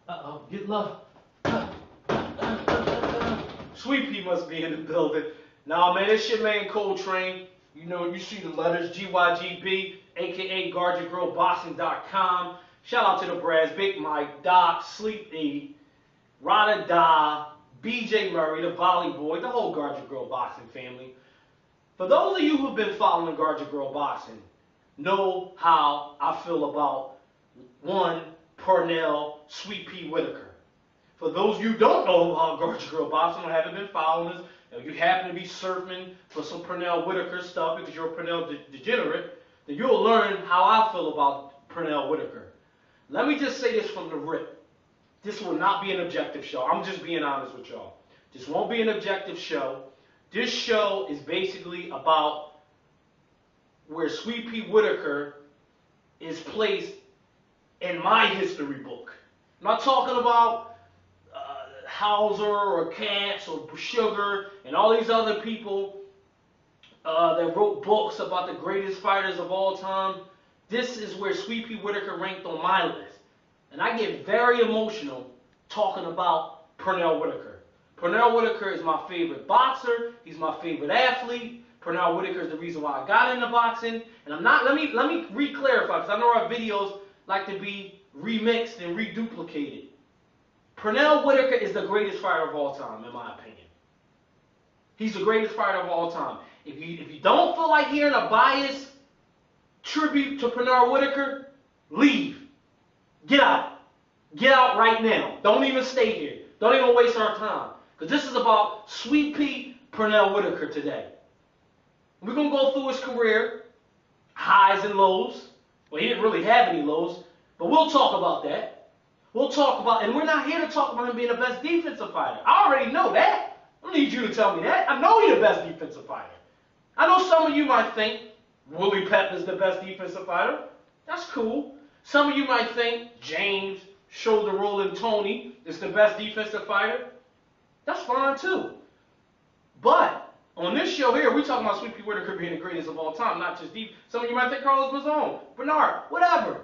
Uh-oh, get love. Sweet Pea must be in the building. Nah, man, it's your man Coltrane. You know, you see the letters GYGB, aka GuardYourGrillBoxing.com. Shout out to the Brads, Big Mike, Doc, Sweet Pea, Rada Da, BJ Murray, the Volley Boy, the whole Guard Your Grill Boxing family. For those of you who've been following Guard Your Grill Boxing, know how I feel about one Pernell, Sweet Pea Whitaker. For those of you who don't know about Guard Your Grill Boxing or haven't been following us, if you happen to be surfing for some Pernell Whitaker stuff because you're a Pernell degenerate, then you'll learn how I feel about Pernell Whitaker. Let me just say this from the rip. This will not be an objective show. I'm just being honest with y'all. This won't be an objective show. This show is basically about where Sweet Pea Whitaker is placed in my history book. I'm not talking about Hauser or Katz or Sugar and all these other people that wrote books about the greatest fighters of all time. This is where Sweet Pea Whitaker ranked on my list. And I get very emotional talking about Pernell Whitaker. Pernell Whitaker is my favorite boxer. He's my favorite athlete. Pernell Whitaker is the reason why I got into boxing. And I'm not, let me re-clarify, because I know our videos like to be remixed and reduplicated. Pernell Whitaker is the greatest fighter of all time, in my opinion. He's the greatest fighter of all time. If you don't feel like hearing a biased tribute to Pernell Whitaker, leave. Get out. Get out right now. Don't even stay here. Don't even waste our time. Because this is about Sweet Pea Pernell Whitaker today. We're going to go through his career, highs and lows. Well, he didn't really have any lows, but we'll talk about that. We'll talk about, and we're not here to talk about him being the best defensive fighter. I already know that. I don't need you to tell me that. I know he's the best defensive fighter. I know some of you might think Willie Pepper's the best defensive fighter. That's cool. Some of you might think James, shoulder rolling Tony is the best defensive fighter. That's fine too. But on this show here, we're talking about Sweet Pea Whitaker being the greatest of all time, not just deep. Some of you might think Carlos Mazone, Bernard, whatever.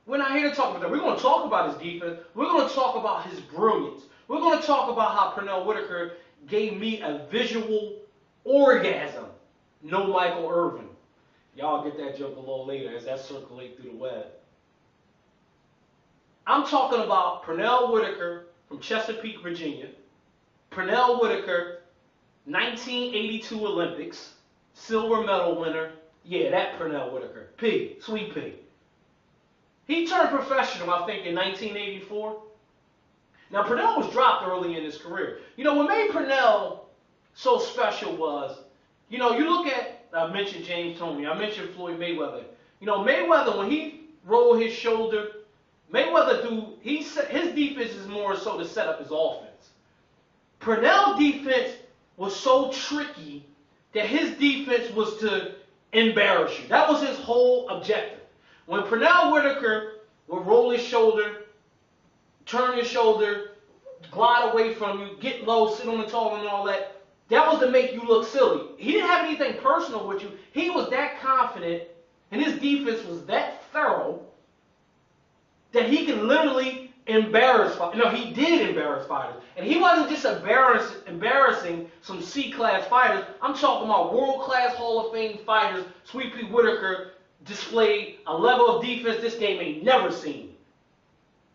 We're not here to talk about that. We're going to talk about his defense. We're going to talk about his brilliance. We're going to talk about how Pernell Whitaker gave me a visual orgasm. No Michael Irvin. Y'all get that joke a little later as that circulates through the web. I'm talking about Pernell Whitaker from Chesapeake, Virginia. Pernell Whitaker, 1982 Olympics, silver medal winner. Yeah, that Pernell Whitaker. P, Sweet Pea. He turned professional, I think, in 1984. Now, Pernell was dropped early in his career. You know, what made Pernell so special was, you know, you look at, I mentioned James Toney, I mentioned Floyd Mayweather. You know, Mayweather, when he rolled his shoulder, Mayweather, his defense is more so to set up his offense. Pernell's defense was so tricky that his defense was to embarrass you. That was his whole objective. When Pernell Whitaker would roll his shoulder, turn his shoulder, glide away from you, get low, sit on the tall and all that, that was to make you look silly. He didn't have anything personal with you. He was that confident, and his defense was that thorough that he can literally embarrass fighters. No, he did embarrass fighters. And he wasn't just embarrassing some C-class fighters. I'm talking about world-class Hall of Fame fighters. Sweet Pea Whitaker displayed a level of defense this game ain't never seen.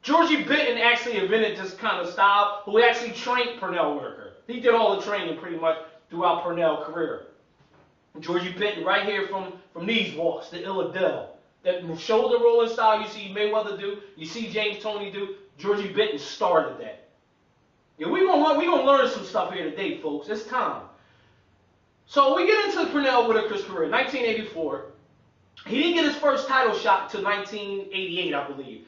Georgie Benton actually invented this kind of style, who actually trained Pernell Whitaker. He did all the training pretty much throughout Pernell's career. Georgie Benton, right here from these walks, the Illadel. That shoulder rolling style you see Mayweather do, you see James Toney do, Georgie Benton started that. Yeah, we're gonna learn some stuff here today, folks. It's time. So we get into Pernell Whitaker's career, 1984. He didn't get his first title shot until 1988, I believe.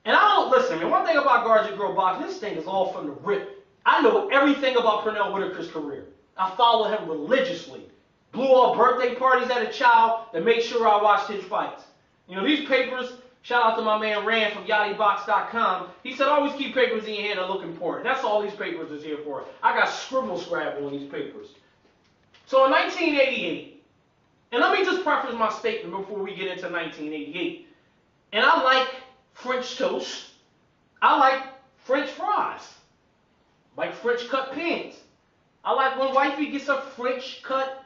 And I don't, listen, man, one thing about Guard Your Grill Boxing, this thing is all from the rip. I know everything about Pernell Whitaker's career. I follow him religiously. Blew all birthday parties at a child to make sure I watched his fights. You know, these papers, shout out to my man Rand from YachtyBox.com. He said, always keep papers in your hand that look important. That's all these papers is here for. I got scrabble on these papers. So in 1988, and let me just preface my statement before we get into 1988. And I like French toast. I like French fries. Like French cut pants. I like when wifey gets a French cut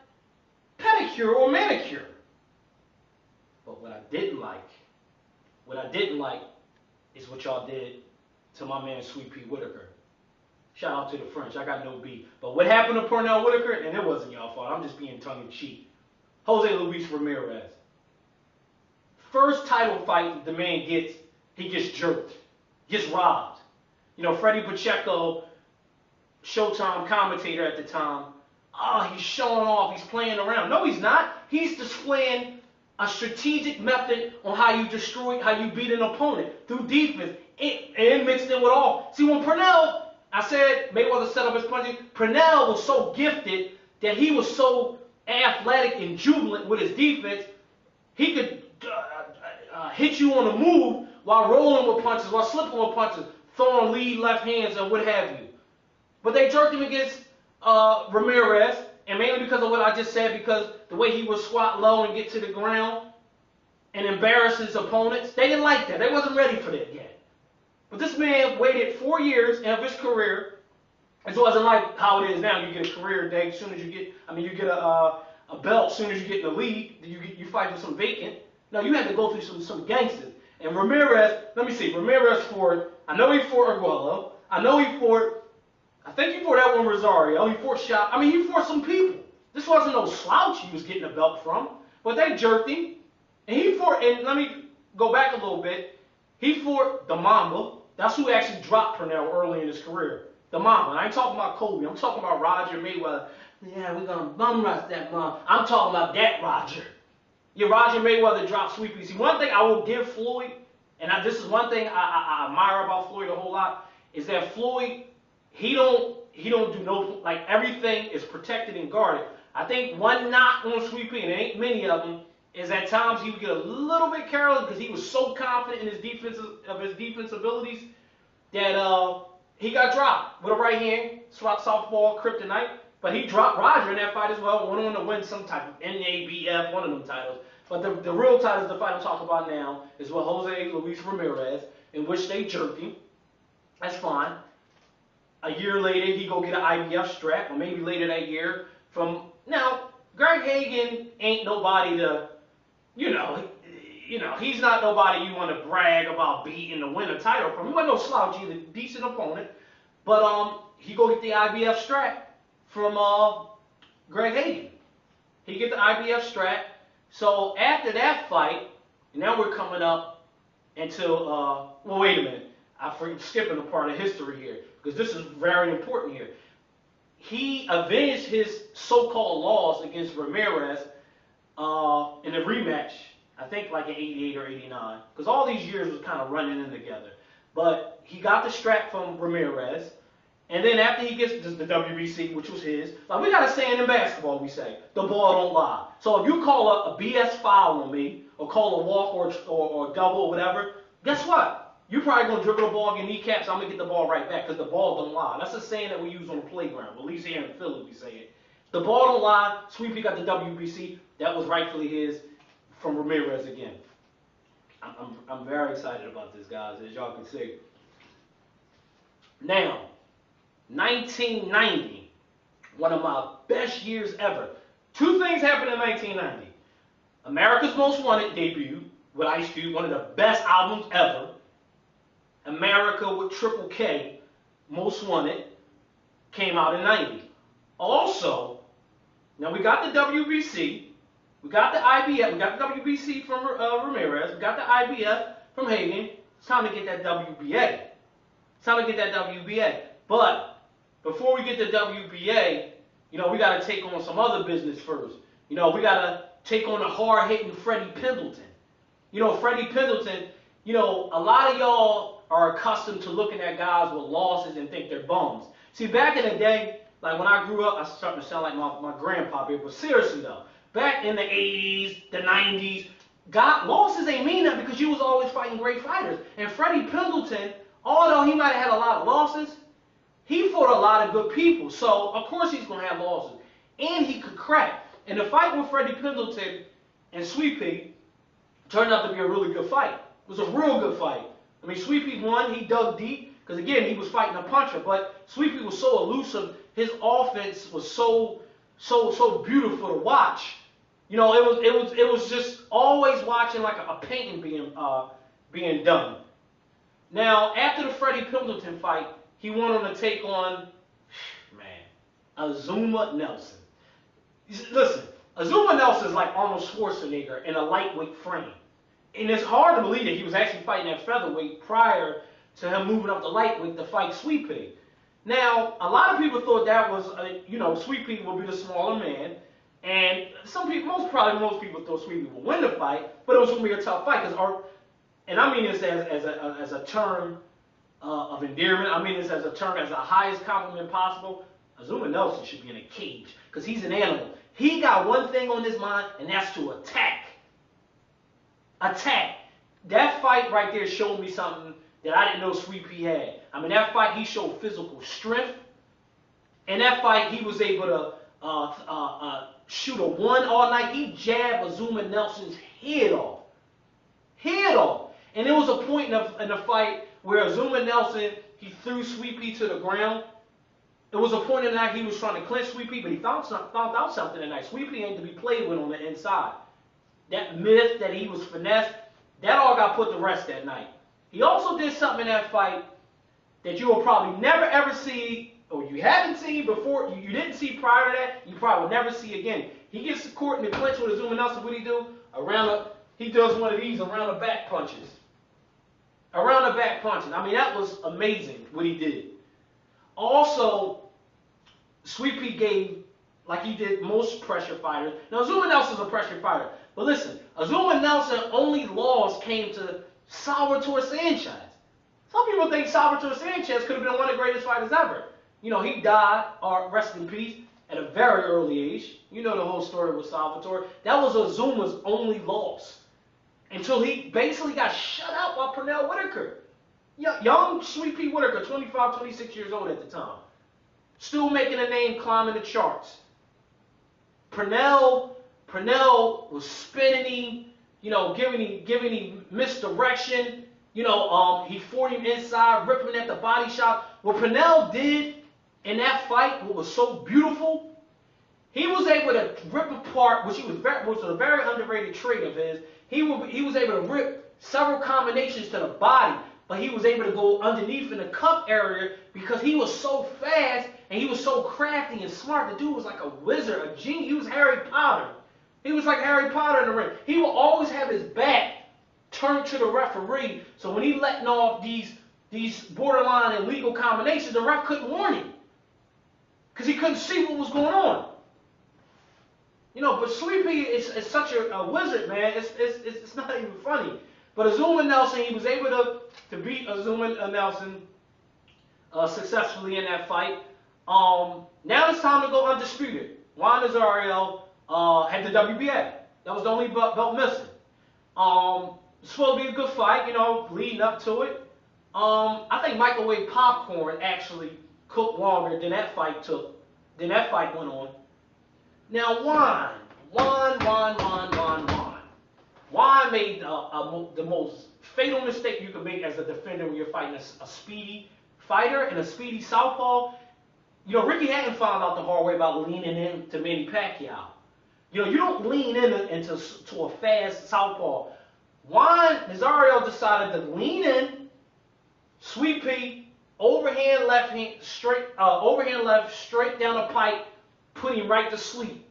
pedicure or manicure. But what I didn't like is what y'all did to my man Sweet Pea Whitaker. Shout out to the French. I got no beef. But what happened to Pernell Whitaker, and it wasn't y'all fault. I'm just being tongue-in-cheek. Jose Luis Ramirez. First title fight the man gets, he gets jerked. Gets robbed. You know, Freddie Pacheco, Showtime commentator at the time, he's showing off, he's playing around. No, he's not. He's displaying a strategic method on how you beat an opponent through defense and mixed in with all. See, when Pernell, I said Mayweather set up his punching, Pernell was so gifted that he was so athletic and jubilant with his defense, he could hit you on the move while rolling with punches, while slipping with punches, throwing lead left hands and what have you. But they jerked him against Ramirez, and mainly because of what I just said, because the way he would squat low and get to the ground and embarrass his opponents. They didn't like that. They wasn't ready for that yet. But this man waited 4 years of his career. It wasn't like how it is now. You get a career day as soon as you get, you get a belt as soon as you get in the league. You fight for some vacant. No, you had to go through some gangsters. And Ramirez, let me see, Ramirez fought, I know he fought Arguello. I think he fought Edwin Rosario. He fought he fought some people. This wasn't no slouch he was getting a belt from. But they jerked him. And he fought, and let me go back a little bit. He fought the Mamba. That's who actually dropped Pernell early in his career. The Mamba. I ain't talking about Kobe. I'm talking about Roger Mayweather. Yeah, we're going to bum rush that Mamba. I'm talking about that Roger. Yeah, Roger Mayweather dropped Sweet Pea. See, one thing I will give Floyd, and this is one thing I admire about Floyd a whole lot, is that Floyd, he don't do no, like everything is protected and guarded. I think one knock on Sweet Pea, and there ain't many of them, is at times he would get a little bit careless because he was so confident in his defense abilities that he got dropped with a right hand, southpaw, kryptonite. But he dropped Roger in that fight as well, went on to win some type of NABF, one of them titles. But the real title, the fight I'm talking about now, is with Jose Luis Ramirez, in which they jerked him. That's fine. A year later, he go get an IBF strap, or maybe later that year. Now, Greg Hagan ain't nobody to, he's not nobody you want to brag about beating to win a title from. He wasn't no slouch, he's a decent opponent. But he go get the IBF strap from Greg Hagan. He get the IBF strap. So after that fight, now we're coming up until, well, wait a minute. I'm skipping a part of history here, because this is very important here. He avenged his so-called loss against Ramirez in a rematch, I think like in 88 or 89, because all these years was kind of running in together. But he got the strap from Ramirez, and then after he gets the WBC, which was his, like we got a saying in basketball, we say, the ball don't lie. So if you call a BS foul on me, or call a walk or double or whatever, guess what? You're probably going to dribble the ball in your kneecaps, I'm going to get the ball right back, because the ball don't lie. That's a saying that we use on the playground. At least here in Philly we say it. The ball don't lie. Sweet Pea got the WBC. That was rightfully his from Ramirez again. I'm very excited about this, guys, as y'all can see. Now, 1990, one of my best years ever. Two things happened in 1990. America's Most Wanted debuted with Ice Cube, one of the best albums ever. America with Triple K, Most Wanted, came out in 90. Also, now we got the WBC, we got the IBF, we got the WBC from Ramirez, we got the IBF from Hagan. It's time to get that WBA. It's time to get that WBA. But before we get the WBA, we got to take on some other business first. We got to take on the hard-hitting Freddie Pendleton. Freddie Pendleton, a lot of y'all are accustomed to looking at guys with losses and think they're bums. See, back in the day, like when I grew up, I'm starting to sound like my grandpa here, but seriously though, back in the 80s, the 90s, losses ain't mean that because you was always fighting great fighters. And Freddie Pendleton, although he might have had a lot of losses, he fought a lot of good people. So, of course he's going to have losses. And he could crack. And the fight with Freddie Pendleton and Sweet Pea turned out to be a really good fight. It was a real good fight. Sweet Pea won. He dug deep. Because again, he was fighting a puncher, but Sweet Pea was so elusive. His offense was so beautiful to watch. You know, it was just always watching like a painting being done. Now, after the Freddie Pendleton fight, he went on to take on, man, Azuma Nelson. Listen, Azuma Nelson is like Arnold Schwarzenegger in a lightweight frame. And it's hard to believe that he was actually fighting at featherweight prior to him moving up to lightweight to fight Sweet Pea. Now, a lot of people thought that was, Sweet Pea would be the smaller man. And most people thought Sweet Pea would win the fight, but it was going to be a tough fight. And I mean this as a term of endearment. I mean this as a term, as the highest compliment possible. Azuma Nelson should be in a cage because he's an animal. He got one thing on his mind, and that's to attack. Attack. That fight right there showed me something that I didn't know Sweet Pea had. I mean, that fight, he showed physical strength. In that fight, he was able to shoot a one all night. He jabbed Azuma Nelson's head off. Head off. And there was a point in the fight where Azuma Nelson, he threw Sweet Pea to the ground. There was a point in the night he was trying to clinch Sweet Pea, but he found out something tonight. Sweet Pea ain't to be played with on the inside. That myth that he was finessed, that all got put to rest that night. He also did something in that fight that you will probably never ever see, or you haven't seen before, you didn't see prior to that, you probably will never see again. He gets the court in the clinch with Azuma Nelson. What do he do? He does one of these around the back punches. Around the back punches. I mean, that was amazing what he did. Also, Sweet Pea gave, like he did most pressure fighters. Now, Azuma Nelson's a pressure fighter. But listen, Azuma Nelson only loss came to Salvatore Sanchez. Some people think Salvatore Sanchez could have been one of the greatest fighters ever. You know, he died, or rest in peace, at a very early age. You know the whole story with Salvatore. That was Azuma's only loss. Until he basically got shut out by Pernell Whitaker. Young Sweet Pea Whitaker, 25, 26 years old at the time. Still making a name, climbing the charts. Pernell was spinning him, giving him misdirection. He fought him inside, ripping him at the body shot. What Pernell did in that fight, what was so beautiful, he was able to rip apart, which was a very underrated trait of his. He was able to rip several combinations to the body, but he was able to go underneath in the cup area because he was so fast and he was so crafty and smart. The dude was like a wizard, a genius. He was Harry Potter. He was like Harry Potter in the ring. He will always have his back turned to the referee, so when he letting off these borderline illegal combinations, the ref couldn't warn him because he couldn't see what was going on. But Sweet Pea is such a wizard, man. It's not even funny. But Azuma Nelson, he was able to beat Azuma Nelson successfully in that fight. Now it's time to go undisputed. Juan Nazario had the WBA. That was the only belt missing. It's supposed to be a good fight, leading up to it. I think microwave popcorn actually cooked longer than that fight went on. Now, Juan made the most fatal mistake you can make as a defender when you're fighting a speedy fighter and a speedy southpaw. Ricky Hatton found out the hard way about leaning in to Manny Pacquiao. You don't lean into a fast southpaw. Juan Nazario decided to lean in, Sweet Pea, overhand left, straight down the pipe, put him right to sleep.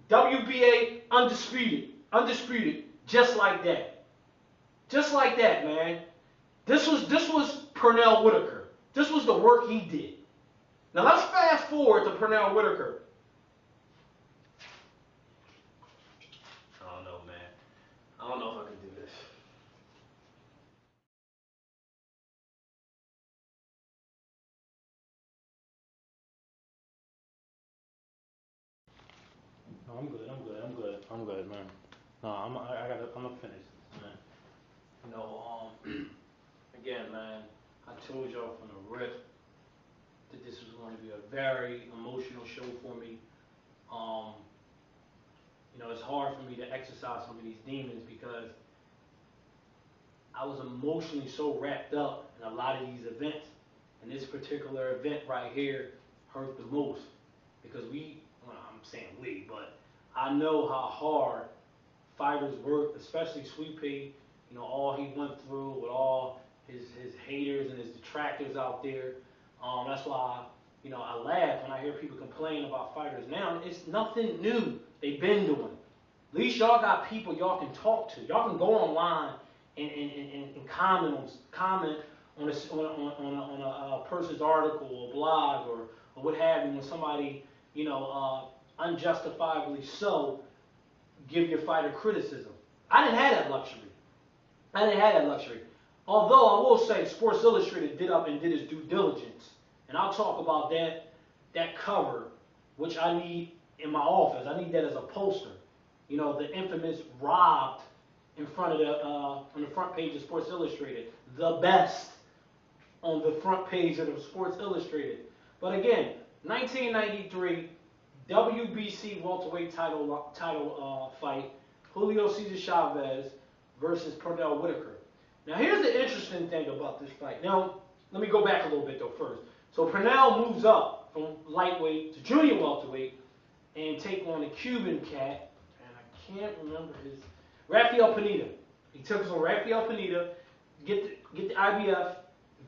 WBA undisputed, just like that, man. This was Pernell Whitaker. This was the work he did. Now let's fast forward to Pernell Whitaker. I don't know, man. I don't know if I can do this. No, I'm good, man. No, I'm gonna finish this, man. Again, man, I told y'all from the rip that this was going to be a very emotional show for me. It's hard for me to exercise some of these demons because I was emotionally so wrapped up in a lot of these events. And this particular event right here hurt the most. Because I'm saying we, but I know how hard fighters work, especially Sweet Pea. You know, all he went through with all his haters and his detractors out there. That's why, you know, I laugh when I hear people complain about fighters now. It's nothing new. They've been doing it. At least y'all got people y'all can talk to. Y'all can go online and comment on a person's article or blog or what have you when somebody, you know, unjustifiably so give your fighter criticism. I didn't have that luxury. Although I will say Sports Illustrated did his due diligence. And I'll talk about that cover, which I need in my office. I need that as a poster. You know, the infamous robbed in front of on the front page of Sports Illustrated. The best on the front page of the Sports Illustrated. But again, 1993 WBC welterweight title fight, Julio Cesar Chavez versus Pernell Whitaker. Now here's the interesting thing about this fight. Now, let me go back a little bit though first. So Pernell moves up from lightweight to junior welterweight and take on a Cuban cat, and I can't remember Rafael Pineda. He took us on Rafael Pineda, get the IBF,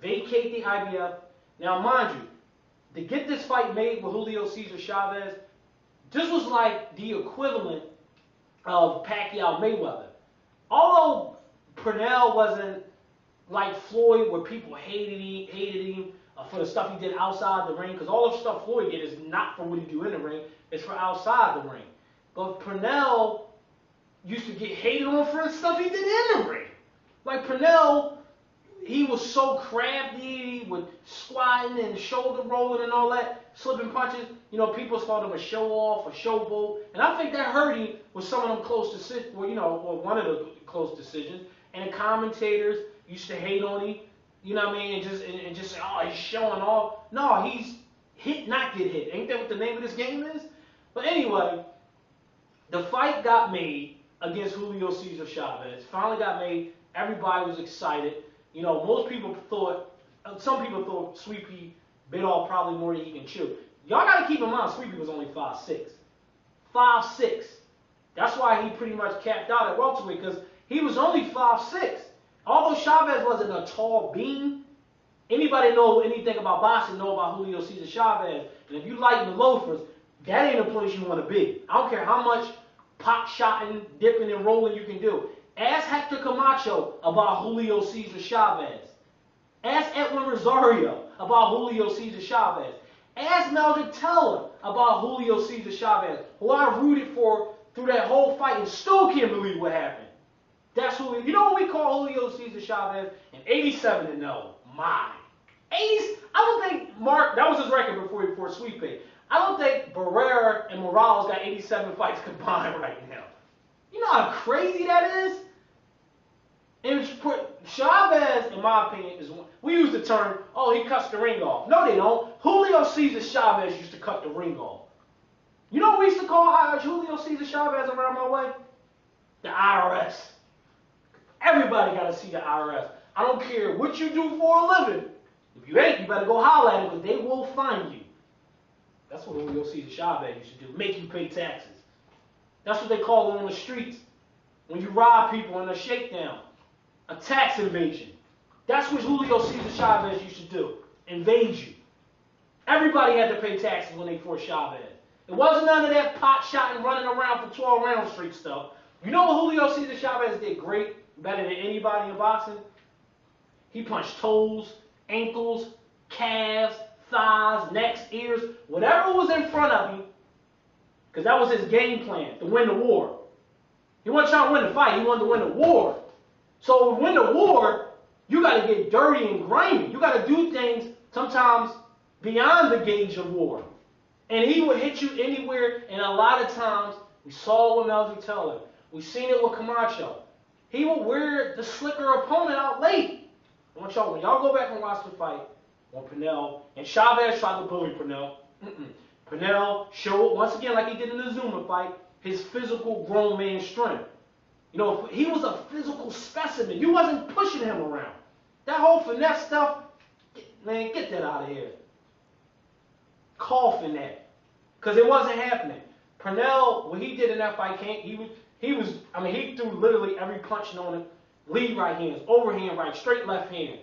vacate the IBF. Now mind you, to get this fight made with Julio Cesar Chavez, this was like the equivalent of Pacquiao Mayweather. Although Pernell wasn't like Floyd, where people hated him for the stuff he did outside the ring, because all the stuff Floyd did is not for what he do in the ring, it's for outside the ring. But Pernell used to get hated on for the stuff he did in the ring. Like Pernell, he was so crafty with squatting and shoulder rolling and all that, slipping punches. You know, people called him a show off, a showboat, and I think that hurt him with some of them close decisions. Well, you know, one of the close decisions. And the commentators used to hate on him. You know what I mean? And just say, oh, he's showing off. No, he's hit, not get hit. Ain't that what the name of this game is? But anyway, the fight got made against Julio Cesar Chavez. Finally got made. Everybody was excited. You know, most people thought, some people thought Sweet Pea bit off probably more than he can chew. Y'all got to keep in mind, Sweet Pea was only 5'6". 5'6". That's why he pretty much capped out at welterweight, because he was only 5'6". Although Chavez wasn't a tall beam, anybody know anything about boxing know about Julio Cesar Chavez. And if you like the loafers, that ain't a place you want to be. I don't care how much pop shotting, dipping, and rolling you can do. Ask Hector Camacho about Julio Cesar Chavez. Ask Edwin Rosario about Julio Cesar Chavez. Ask Meldrick Teller about Julio Cesar Chavez, who I rooted for through that whole fight and still can't believe what happened. That's who, you know what we call Julio Cesar Chavez? An 87-0. My. 80s, I don't think Mark, that was his record before Sweet Pea. I don't think Barrera and Morales got 87 fights combined right now. You know how crazy that is? And Chavez, in my opinion, is one. We use the term, oh, he cuts the ring off. No, they don't. Julio Cesar Chavez used to cut the ring off. You know what we used to call Julio Cesar Chavez around my way? The IRS. Everybody got to see the IRS. I don't care what you do for a living. If you ain't, you better go holler at them, because they will find you. That's what Julio Cesar Chavez used to do, make you pay taxes. That's what they call it on the streets. When you rob people in a shakedown, a tax invasion. That's what Julio Cesar Chavez used to do, invade you. Everybody had to pay taxes when they fought Chavez. It wasn't none of that pot shot and running around for 12 round street stuff. You know what Julio Cesar Chavez did great, better than anybody in boxing? He punched toes, ankles, calves, thighs, necks, ears, whatever was in front of him, because that was his game plan, to win the war. He wasn't trying to win the fight, he wanted to win the war. So to win the war, you got to get dirty and grimy. You got to do things sometimes beyond the gauge of war. And he would hit you anywhere, and a lot of times, we saw it with Meldrick Teller. We've seen it with Camacho. He would wear the slicker opponent out late. I want y'all, when y'all go back and watch the fight on Pernell, and Chavez tried to bully Pernell. Pernell showed, once again, like he did in the Azuma fight, his physical grown man strength. You know, he was a physical specimen. You wasn't pushing him around. That whole finesse stuff, man, get that out of here. Coughing that. Because it wasn't happening. Pernell, what he did in that fight, he threw literally every punch known to lead right hands, overhand right, straight left hand,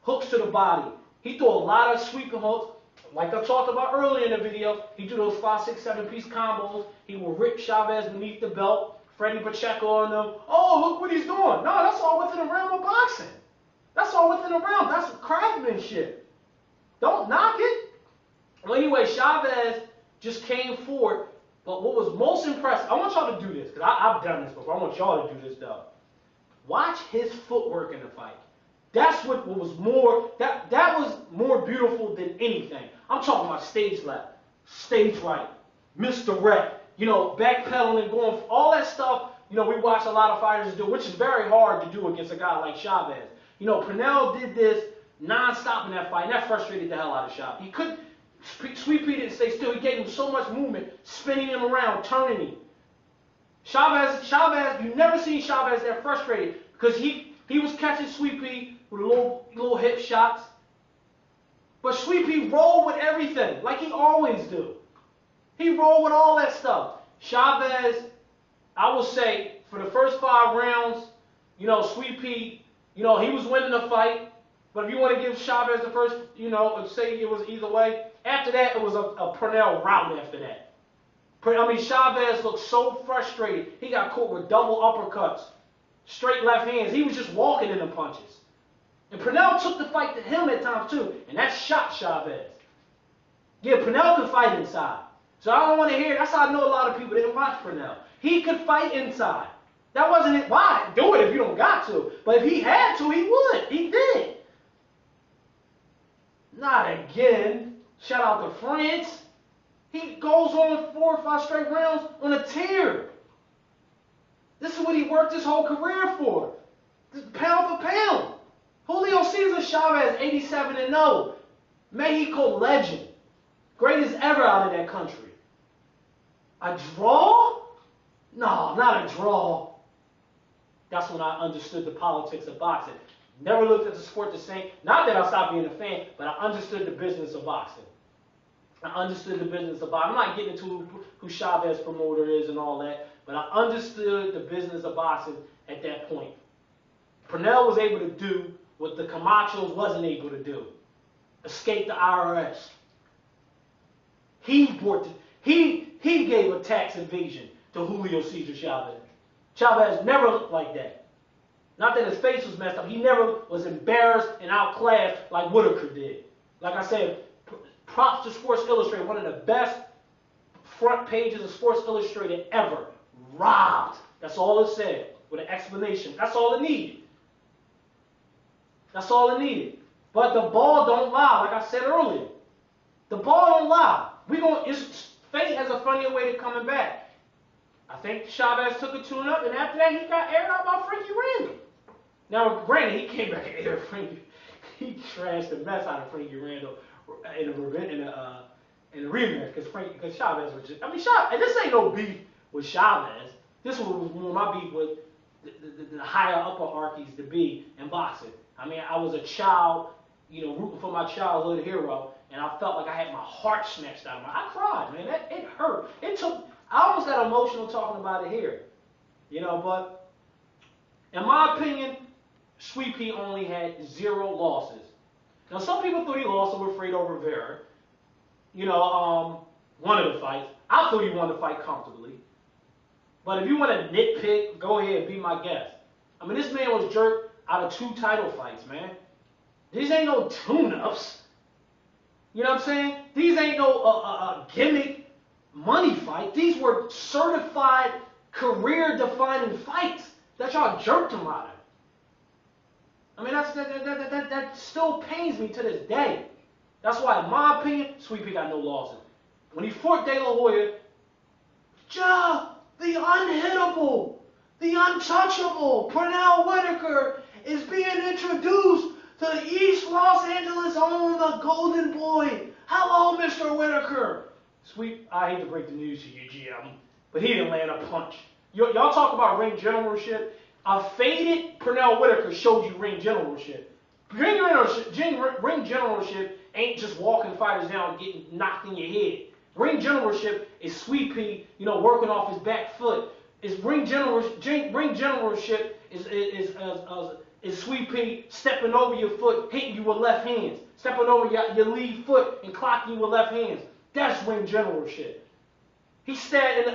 hooks to the body. He threw a lot of sweeping hooks. Like I talked about earlier in the video, he threw those 5, 6, 7-piece combos. He will rip Chavez beneath the belt. Freddie Pacheco on them. Oh, look what he's doing. No, that's all within the realm of boxing. That's all within the realm. That's craftsmanship. Don't knock it. Well, anyway, Chavez just came forward. But what was most impressive, I want y'all to do this, because I've done this before. I want y'all to do this, though. Watch his footwork in the fight. That's what was more, that was more beautiful than anything. I'm talking about stage left, stage right, misdirect, you know, backpedaling, going, all that stuff, you know, we watch a lot of fighters do, which is very hard to do against a guy like Chavez. You know, Pernell did this non-stop in that fight, and that frustrated the hell out of Chavez. He couldn't, Sweet Pea didn't stay still. He gave him so much movement, spinning him around, turning him. Chavez, you never seen Chavez that frustrated, because he was catching Sweet Pea with little hip shots. But Sweet Pea rolled with everything, like he always do. He rolled with all that stuff. Chavez, I will say, for the first 5 rounds, you know, Sweet Pea, you know, he was winning the fight. But if you want to give Chavez the first, you know, say it was either way, after that, it was a Pernell rout after that. I mean, Chavez looked so frustrated. He got caught with double uppercuts, straight left hands. He was just walking in the punches. And Pernell took the fight to him at times, too. And that shot Chavez. Yeah, Pernell could fight inside. So I don't want to hear, that's how I know a lot of people didn't watch Pernell. He could fight inside. That wasn't it. Why? Do it if you don't got to. But if he had to, he would. He did. Not again. Shout out to France. He goes on 4 or 5 straight rounds on a tear. This is what he worked his whole career for. This pound for pound. Julio Cesar Chavez, 87-0. Mexico legend. Greatest ever out of that country. A draw? No, not a draw. That's when I understood the politics of boxing. Never looked at the sport the same. Not that I stopped being a fan, but I understood the business of boxing. I understood the business of boxing. I'm not getting into who Chavez promoter is and all that, but I understood the business of boxing at that point. Pernell was able to do what the Camachos wasn't able to do. Escape the IRS. He gave a tax evasion to Julio Cesar Chavez. Chavez never looked like that. Not that his face was messed up. He never was embarrassed and outclassed like Whitaker did. Like I said, props to Sports Illustrated, one of the best front pages of Sports Illustrated ever. Robbed. That's all it said, with an explanation. That's all it needed. That's all it needed. But the ball don't lie, like I said earlier. The ball don't lie. Fate has a funnier way to coming back. I think Chavez took a tune-up, and after that, he got aired out by Frankie Randall. Now, granted, he came back and aired Frankie. He trashed the mess out of Frankie Randall in the rematch because Chavez was just. I mean, this ain't no beef with Chavez. This was more my beef with the higher upperarchies to be in boxing. I mean, I was a child, you know, rooting for my childhood hero, and I felt like I had my heart snatched out of me. I cried, man. It hurt. I almost got emotional talking about it here, you know. But in my opinion, Sweet Pea only had 0 losses. Now, some people thought he lost over Fredo Rivera. You know, one of the fights. I thought he won the fight comfortably. But if you want to nitpick, go ahead and be my guest. I mean, this man was jerked out of 2 title fights, man. These ain't no tune-ups. You know what I'm saying? These ain't no gimmick money fight. These were certified career-defining fights that y'all jerked him out of. I mean, that still pains me to this day. That's why, in my opinion, Sweet Pea got no losses. When he fought De La Hoya, the unhittable, the untouchable Pernell Whitaker is being introduced to the East Los Angeles home of the Golden Boy. Hello, Mr. Whitaker. I hate to break the news to you, GM, but he didn't land a punch. Y'all talk about ring generalship. A faded Pernell Whitaker showed you ring generalship. Ring generalship ain't just walking fighters down and getting knocked in your head. Ring generalship is Sweet Pea, working off his back foot. Ring generalship is Sweet Pea stepping over your foot, hitting you with left hands, stepping over your lead foot and clocking you with left hands. That's ring generalship. He stayed in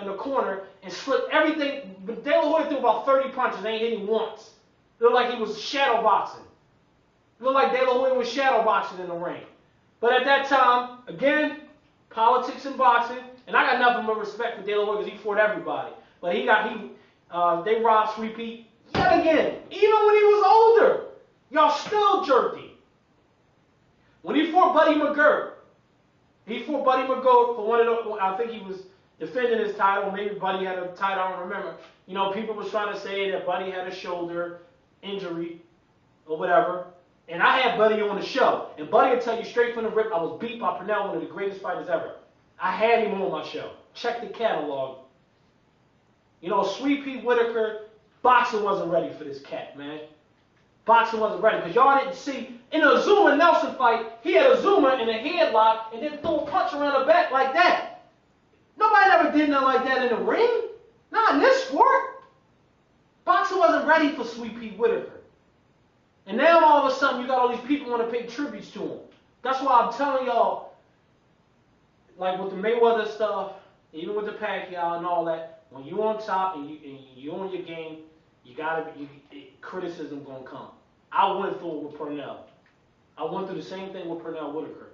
the corner and slipped everything. But De La Hoya threw about 30 punches, ain't hit him once. It looked like he was shadow boxing. It looked like De La Hoya was shadow boxing in the ring. But at that time, again, politics and boxing, and I got nothing but respect for De La Hoya because he fought everybody. But they robbed Sweet Pea yet again. Even when he was older, y'all still jerked him. When he fought Buddy McGirt, for one of the, I think he was defending his title. Maybe Buddy had a title, I don't remember. People was trying to say that Buddy had a shoulder injury or whatever. And I had Buddy on the show. And Buddy will tell you straight from the rip, I was beat by Pernell, one of the greatest fighters ever. I had him on my show. Check the catalog. Sweet Pea Whitaker, boxing wasn't ready for this cat, man. Boxing wasn't ready. Because y'all didn't see, in the Azuma Nelson fight, he had Azuma in a headlock and then threw a punch around the back like that. Nobody ever did nothing like that in the ring. Not in this sport. Boxing wasn't ready for Sweet Pea Whitaker. And now all of a sudden you got all these people want to pay tributes to him. That's why I'm telling y'all, like with the Mayweather stuff, even with the Pacquiao and all that, when you on top and you on your game, criticism gonna come. I went through it with Pernell. I went through the same thing with Pernell Whitaker.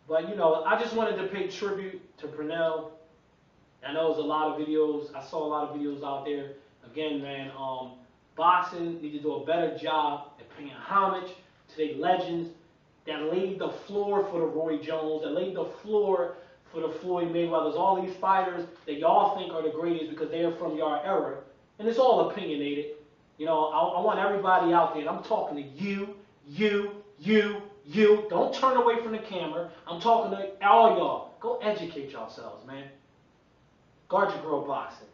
But I just wanted to pay tribute to Pernell. I know there's a lot of videos. I saw a lot of videos out there. Again, man, boxing need to do a better job at paying homage to their legends that laid the floor for the Roy Jones, that laid the floor for the Floyd Mayweathers, all these fighters that y'all think are the greatest because they are from your era. And it's all opinionated. I want everybody out there, and I'm talking to you. Don't turn away from the camera. I'm talking to all y'all. Go educate yourselves, man. Guard your girl boxing.